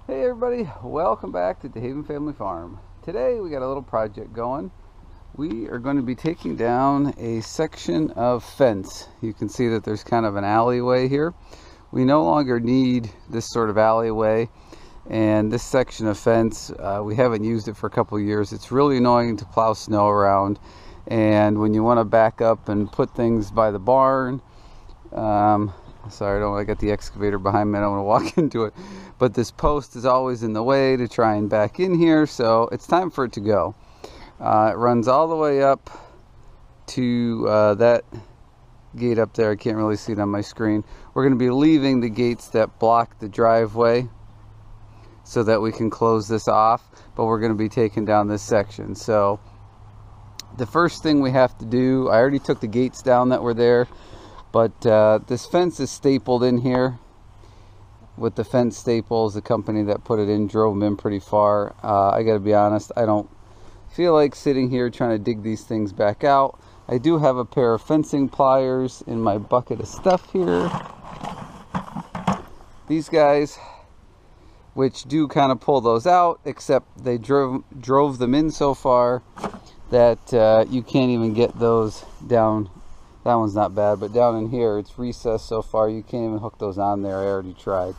Hey everybody, welcome back to the Haven Family Farm. Today we got a little project going. We are going to be taking down a section of fence. You can see that there's kind of an alleyway here. We no longer need this sort of alleyway, and this section of fence, we haven't used it for a couple of years. It's really annoying to plow snow around, and when you want to back up and put things by the barn, sorry, I got the excavator behind me, I don't want to walk into it. But this post is always in the way to try and back in here, so it's time for it to go. It runs all the way up to that gate up there. I can't really see it on my screen. We're going to be leaving the gates that block the driveway so that we can close this off, but we're going to be taking down this section. So the first thing we have to do, I already took the gates down that were there, but this fence is stapled in here with the fence staples. The company that put it in drove them in pretty far. I gotta be honest, I don't feel like sitting here trying to dig these things back out. I do have a pair of fencing pliers in my bucket of stuff here. These guys, which do kind of pull those out, except they drove them in so far that you can't even get those down. That one's not bad, but down in here it's recessed so far you can't even hook those on there. I already tried.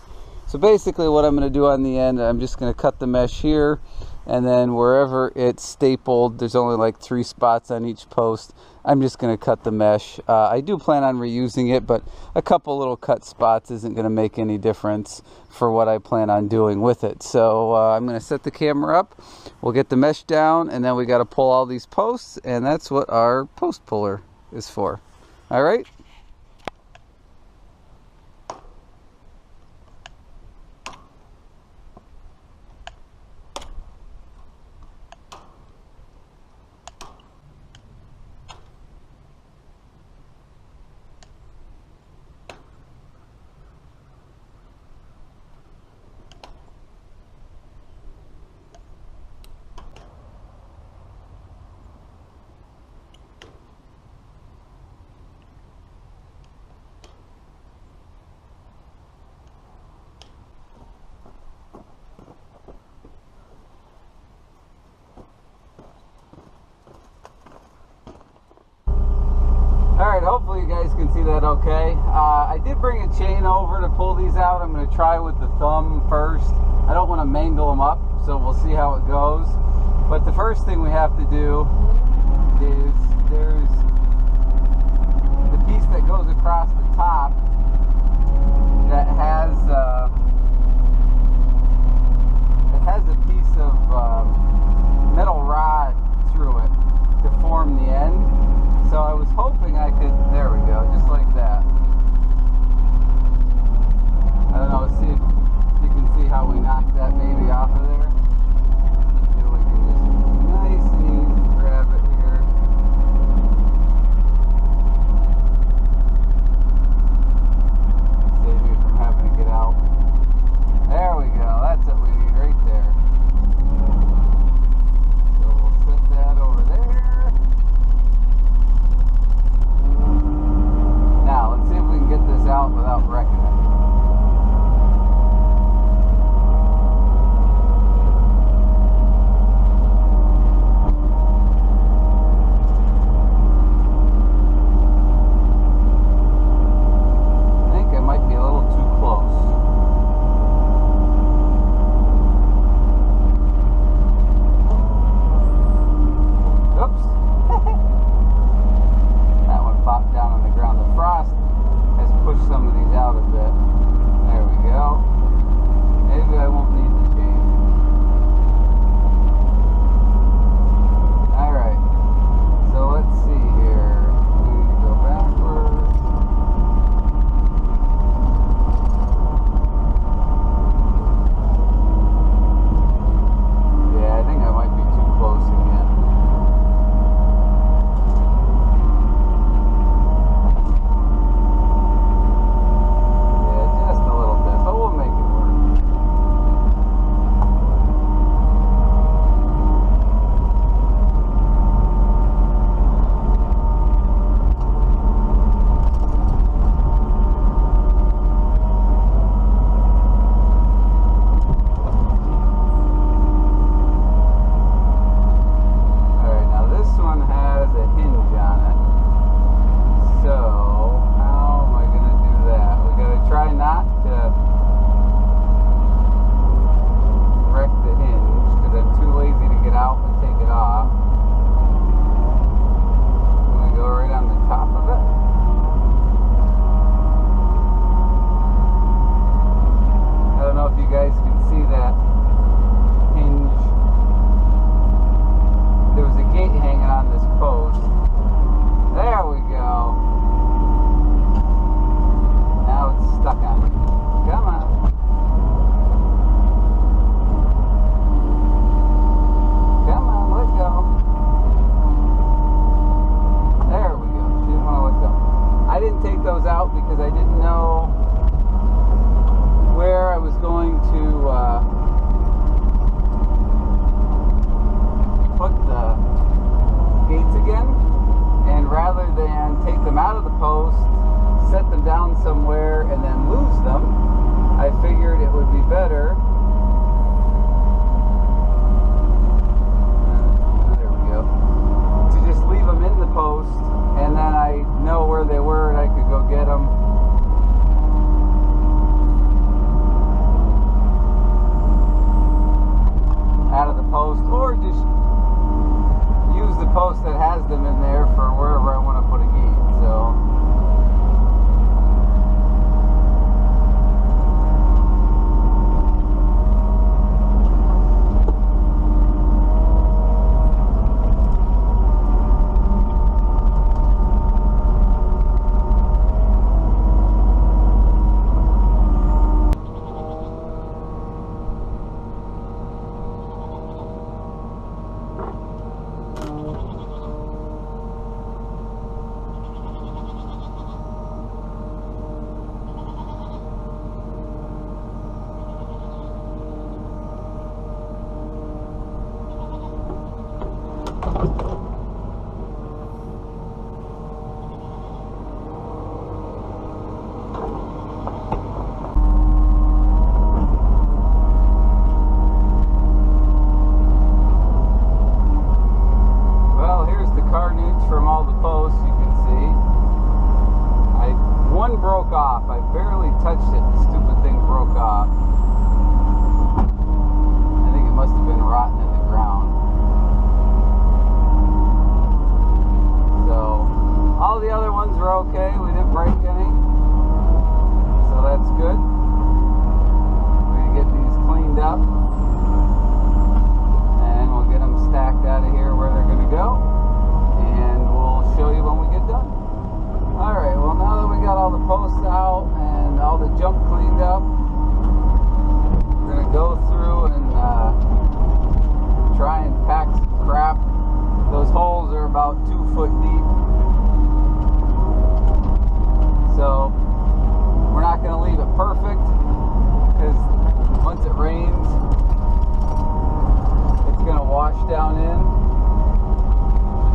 So basically what I'm going to do on the end, I'm just going to cut the mesh here, and then wherever it's stapled, there's only like 3 spots on each post, I'm just going to cut the mesh. I do plan on reusing it, but a couple little cut spots isn't going to make any difference for what I plan on doing with it. So I'm going to set the camera up, we'll get the mesh down, and then we got to pull all these posts, and that's what our post puller is for. All right. Alright, hopefully you guys can see that okay. I did bring a chain over to pull these out. I'm going to try with the thumb first. I don't want to mangle them up, so we'll see how it goes. But the first thing we have to do is there's the piece that goes across the top that has a piece of metal rod through it to form the end. So I was hoping I could, there we go, just like that. I don't know, see if you can see how we knocked that baby off of there. Maybe we can just nice and easy grab it here. Save you from having to get out. There we go, that's what we need right there. So we'll set that over there. Now, let's see if we can get this out without wrecking it. I think I might be a little too close. Oops. That one popped down on the ground. The frost has pushed some of these out a bit. down somewhere and then lose them, I figured it would be better. There we go. To just leave them in the post, and then I know where they were and I could go get them. Out of the post, or just use the post that has them in there for wherever I want to put a gate. So from all the posts you can see. One broke off. I barely touched it. The stupid thing broke off. I think it must have been rotten in the ground. So all the other ones were okay. We didn't break any. So that's good. We're gonna get these cleaned up, and we'll get them stacked out of here where they're gonna go. And we'll show you when we get done. Alright, well now that we got all the posts out and all the junk cleaned up, we're going to go through and try and pack some crap. Those holes are about 2 foot deep. So we're not going to leave it perfect, because once it rains, it's going to wash down in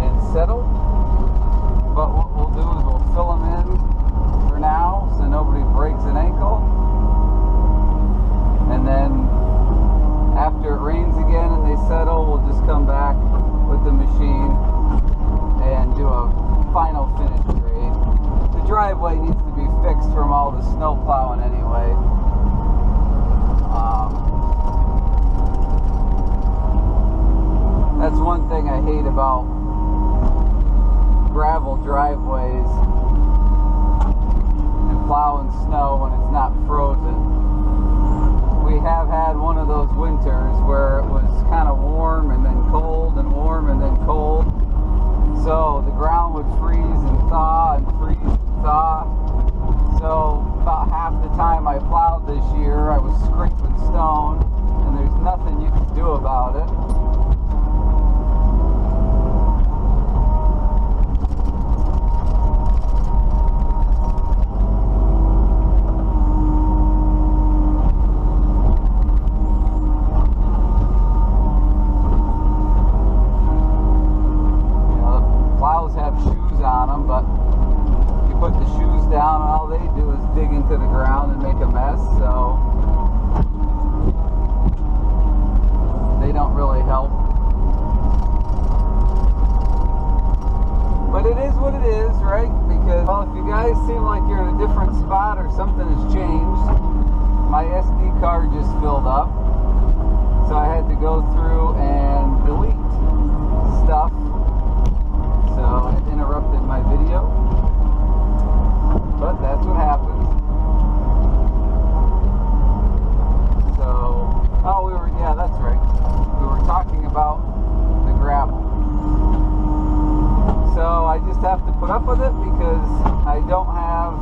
and settle. But what we'll do is we'll fill them in for now so nobody breaks an ankle, and then after it rains again and they settle, we'll just come back with the machine and do a final finish grade. The driveway needs to be fixed from all the snow plowing anyway. That's one thing I hate about gravel driveways and plowing snow when it's not frozen. We have had one of those winters where it was kind of warm and then cold and warm and then cold. So the ground would freeze and thaw and freeze and thaw. So about half the time I plowed this year, I was scraping stone, and there's nothing you can do about it. To the ground and make a mess, so they don't really help. But it is what it is, right? Because, well, if you guys seem like you're in a different spot or something has changed, my SD card just filled up, so I had to go through and delete stuff, so it interrupted my video, but that's what happens. Oh, yeah, that's right. We were talking about the gravel. So I just have to put up with it because I don't have,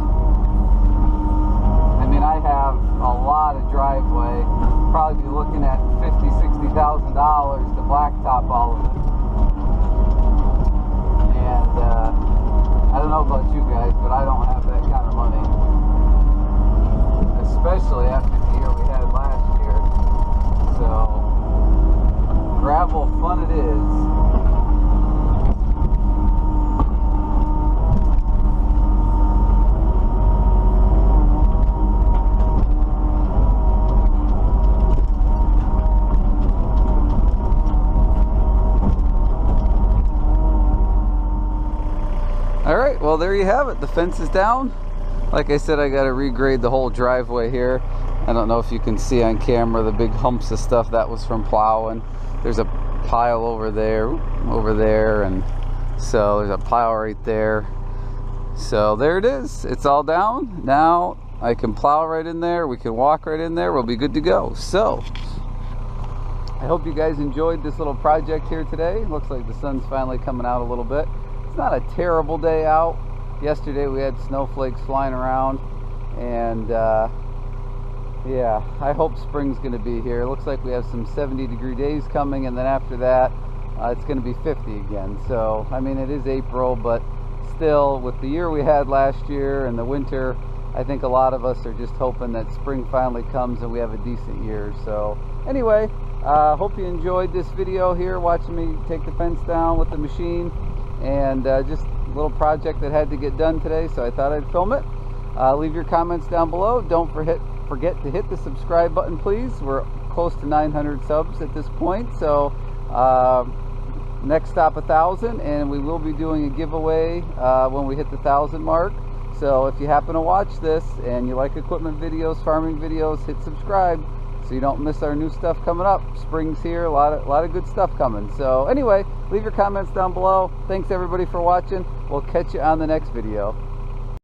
I have a lot of driveway. Probably be looking at $50,000, $60,000 to blacktop all of it. And I don't know about you guys, but I don't have that kind of money. Especially after the year we had last year. So, gravel fun it is. there you have it. The fence is down. Like I said, I got to regrade the whole driveway here. I don't know if you can see on camera the big humps of stuff that was from plowing. There's a pile over there, and so there's a pile right there. So there it is. It's all down. Now I can plow right in there. We can walk right in there. We'll be good to go. So I hope you guys enjoyed this little project here today. Looks like the sun's finally coming out a little bit. It's not a terrible day out. Yesterday we had snowflakes flying around, and yeah, I hope spring's going to be here. It looks like we have some 70-degree days coming, and then after that it's going to be 50 again. So I mean, it is April, but still, with the year we had last year and the winter, I think a lot of us are just hoping that spring finally comes and we have a decent year. So anyway, hope you enjoyed this video here, watching me take the fence down with the machine, and just a little project that had to get done today, so I thought I'd film it. Leave your comments down below. Don't forget to hit the subscribe button, please. We're close to 900 subs at this point, so next stop 1,000, and we will be doing a giveaway when we hit the 1,000 mark. So if you happen to watch this and you like equipment videos, farming videos, hit subscribe so you don't miss our new stuff coming up. Spring's here, a lot of good stuff coming. So anyway, leave your comments down below. Thanks everybody for watching. We'll catch you on the next video.